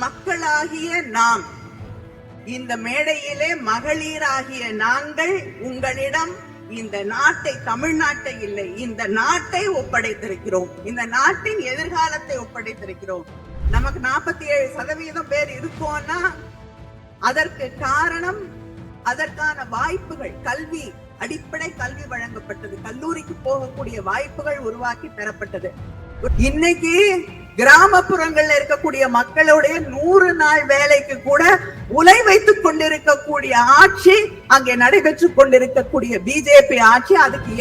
மக்களாகிய நாம் இந்த மேடையிலே மகளிராகிய நாங்கள் உங்களிடம் இந்த நாட்டை, தமிழ்நாட்டை இல்லை, இந்த நாட்டை ஒப்படைத்திருக்கிறோம். இந்த நாட்டின் எதிர்காலத்தை ஒப்படைத்திருக்கிறோம். நமக்கு 47% பேர் இருக்கோம்னா அதற்கு காரணம், அதற்கான வாய்ப்புகள், கல்வி, அடிப்படை கல்வி வழங்கப்பட்டது, கல்லூரிக்கு போகக்கூடிய வாய்ப்புகள் உருவாக்கி தரப்பட்டது. இன்னைக்கு கிராமப்புறங்கள்ல இருக்கக்கூடிய மக்களுடைய 100 நாள் வேலைக்கு கூட உலை வைத்துக் கொண்டிருக்கக்கூடிய ஆட்சி அங்கே நடைபெற்றுக் கொண்டிருக்கக்கூடிய பிஜேபி ஆட்சி. அதுக்கு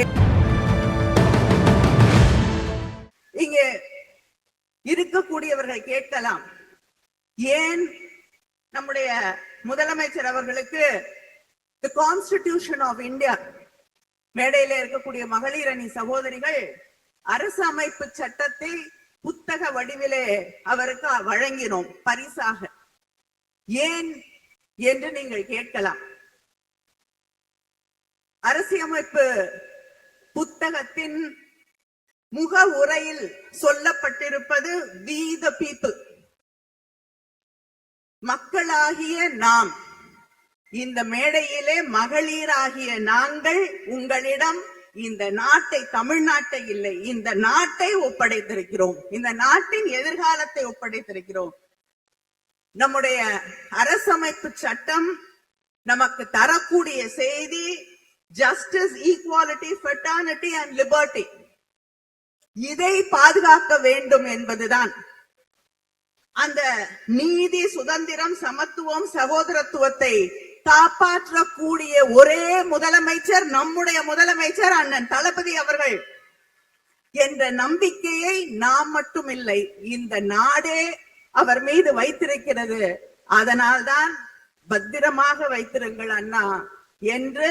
இங்கே இருக்கக்கூடியவர்கள் கேட்கலாம், ஏன் நம்முடைய முதலமைச்சர் அவர்களுக்கு தி கான்ஸ்டிடியூஷன் ஆஃப் இந்தியா, மேடையில இருக்கக்கூடிய மகளிர் அணி சகோதரிகள் அரசு அமைப்பு சட்டத்தை புத்தக வடிவிலே அவருக்கு வழங்கினோம் பரிசாக, ஏன் என்று நீங்கள் கேட்கலாம். அரசியமைப்பு புத்தகத்தின் முக உரையில் சொல்லப்பட்டிருப்பது we the people, மக்களாகிய நாம். இந்த மேடையிலே மகளிராகிய நாங்கள் உங்களிடம் இந்த நாட்டை, தமிழ்நாட்டை இல்லை, இந்த நாட்டை ஒப்படைத்திருக்கிறோம். இந்த நாட்டின் எதிர்காலத்தை ஒப்படைத்திருக்கிறோம். நம்முடைய அரசமைப்பு சட்டம் நமக்கு தரக்கூடிய செய்தி justice, equality, fraternity and liberty. இதை பாதுகாக்க வேண்டும் என்பதுதான். அந்த நீதி, சுதந்திரம், சமத்துவம், சகோதரத்துவத்தை காப்பாற்றக்கூடிய ஒரே முதலமைச்சர் நம்முடைய முதலமைச்சர் அண்ணன் தளபதி அவர்கள் என்ற நம்பிக்கையை நாம் மட்டும் இல்லை, இந்த நாடே அவர் மீது வைத்திருக்கிறது. அதனால்தான் பத்திரமாக வைத்திருங்கள் அண்ணா என்று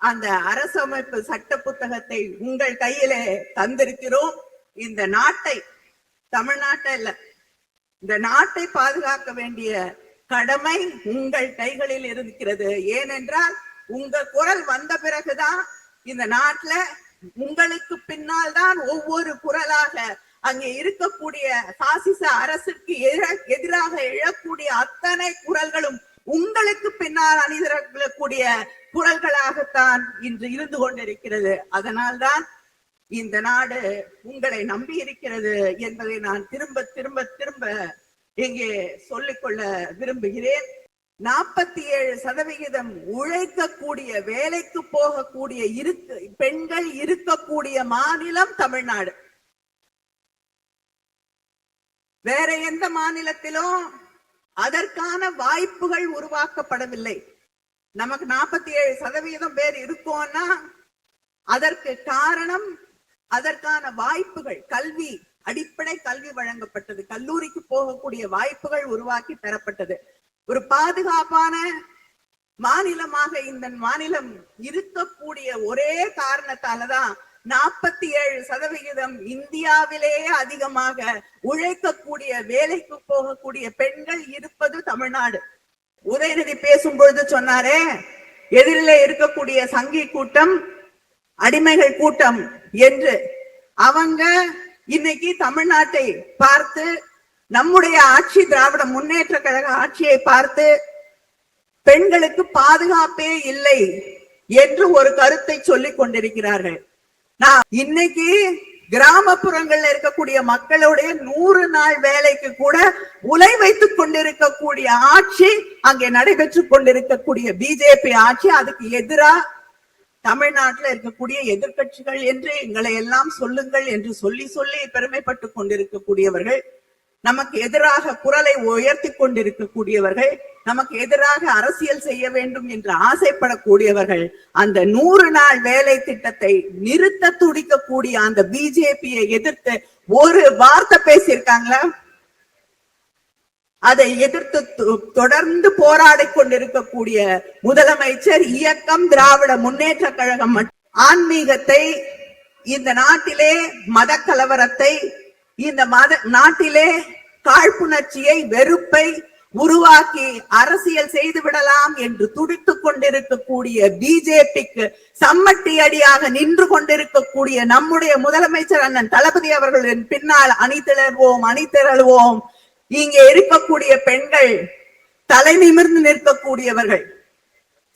அந்த அரசமைப்பு சட்ட புத்தகத்தை உங்கள் கையிலே தந்திருக்கிறோம். இந்த நாட்டை, தமிழ்நாட்டை இல்ல, இந்த நாட்டை பாதுகாக்க வேண்டிய கடமை உங்கள் கைகளில் இருக்கிறது. ஏனென்றால் உங்க குரல் வந்த பிறகுதான் இந்த நாட்டுல உங்களுக்கு பின்னால் தான் ஒவ்வொரு குரலாக அங்கே இருக்கக்கூடிய பாசிச அரசுக்கு எதிராக எழக்கூடிய அத்தனை குரல்களும் உங்களுக்கு பின்னால் அணிதிரக்கூடிய குரல்களாகத்தான் இன்று இருந்து கொண்டிருக்கிறது. அதனால்தான் இந்த நாடு உங்களை நம்பி இருக்கிறது என்பதை நான் திரும்ப திரும்ப திரும்ப இங்கே சொல்லிக்கொள்ள விரும்புகிறேன். 47% உழைக்கக்கூடிய, வேலைக்கு போகக்கூடிய பெண்கள் இருக்கக்கூடிய மாநிலம் தமிழ்நாடு. வேற எந்த மாநிலத்திலும் அதற்கான வாய்ப்புகள் உருவாக்கப்படவில்லை. நமக்கு 47% பேர் இருக்கோம்னா அதற்கு காரணம், அதற்கான வாய்ப்புகள், கல்வி, அடிப்படை கல்வி வழங்கப்பட்டது, கல்லூரிக்கு போகக்கூடிய வாய்ப்புகள் உருவாக்கி தரப்பட்டது. ஒரு பாதுகாப்பான மாநிலமாக இந்த மாநிலம் இருக்கக்கூடிய ஒரே காரணத்தாலதான் 47% இந்தியாவிலேயே அதிகமாக உழைக்கக்கூடிய, வேலைக்கு போகக்கூடிய பெண்கள் இருப்பது தமிழ்நாடு. உதயநிதி பேசும் பொழுது சொன்னாரே, எதிரிலே இருக்கக்கூடிய சங்கி கூட்டம், அடிமைகள் கூட்டம் என்று. அவங்க இன்னைக்கு தமிழ்நாட்டை பார்த்து, நம்முடைய ஆட்சி, திராவிட முன்னேற்ற கழக ஆட்சியை பார்த்து பெண்களுக்கு பாதுகாப்பே இல்லை என்று ஒரு கருத்தை சொல்லிக் கொண்டிருக்கிறார்கள். நான் இன்னைக்கு கிராமப்புறங்கள்ல இருக்கக்கூடிய மக்களுடைய 100 நாள் வேலைக்கு கூட உலை வைத்துக் கொண்டிருக்கக்கூடிய ஆட்சி அங்கே நடைபெற்றுக் கொண்டிருக்கக்கூடிய பிஜேபி ஆட்சி. அதுக்கு எதிராக தமிழ்நாட்டில் இருக்கக்கூடிய எதிர்கட்சிகள் என்று எங்களை எல்லாம் சொல்லுங்கள் என்று சொல்லி சொல்லி பெருமைப்பட்டுக் கொண்டிருக்கக்கூடியவர்கள், நமக்கு எதிராக குரலை உயர்த்தி கொண்டிருக்கக்கூடியவர்கள், நமக்கு எதிராக அரசியல் செய்ய வேண்டும் என்று ஆசைப்படக்கூடியவர்கள், அந்த 100 நாள் வேலை திட்டத்தை நிறுத்த துடிக்கக்கூடிய அந்த பிஜேபியை எதிர்த்து ஒரு வார்த்தை பேசியிருக்காங்களா? அதை எதிர்த்து தொடர்ந்து போராடி கொண்டிருக்கக்கூடிய முதலமைச்சர், இயக்கம் திராவிட முன்னேற்ற கழகம் ஆன்மீகத்தை, இந்த நாட்டிலே மத கலவரத்தை, இந்த நாட்டிலே காழ்ப்புணர்ச்சியை, வெறுப்பை உருவாக்கி அரசியல் செய்து விடலாம் என்று துடித்துக் கொண்டிருக்கக்கூடிய பிஜேபிக்கு சம்மட்டி அடியாக நின்று கொண்டிருக்கக்கூடிய நம்முடைய முதலமைச்சர் அண்ணன் தளபதி அவர்களின் பின்னால் அணிதிரள்வோம், அணிதிரள்வோம். இங்கே இருக்கக்கூடிய பெண்கள் தலை நிமிர்ந்து நிற்கக்கூடியவர்கள்.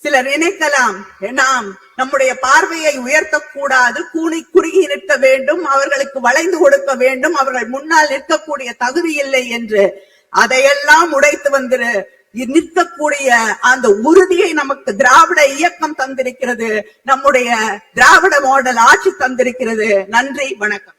சிலர் நினைக்கலாம், நாம் நம்முடைய பார்வையை உயர்த்தக்கூடாது, கூனி குறுகி நிற்க வேண்டும், அவர்களுக்கு வளைந்து கொடுக்க வேண்டும், அவர்கள் முன்னால் நிற்கக்கூடிய தகுதி இல்லை என்று. அதையெல்லாம் உடைத்து வந்து நிற்கக்கூடிய அந்த உறுதியை நமக்கு திராவிட இயக்கம் தந்திருக்கிறது. நம்முடைய திராவிட மாடல் ஆட்சி தந்திருக்கிறது. நன்றி, வணக்கம்.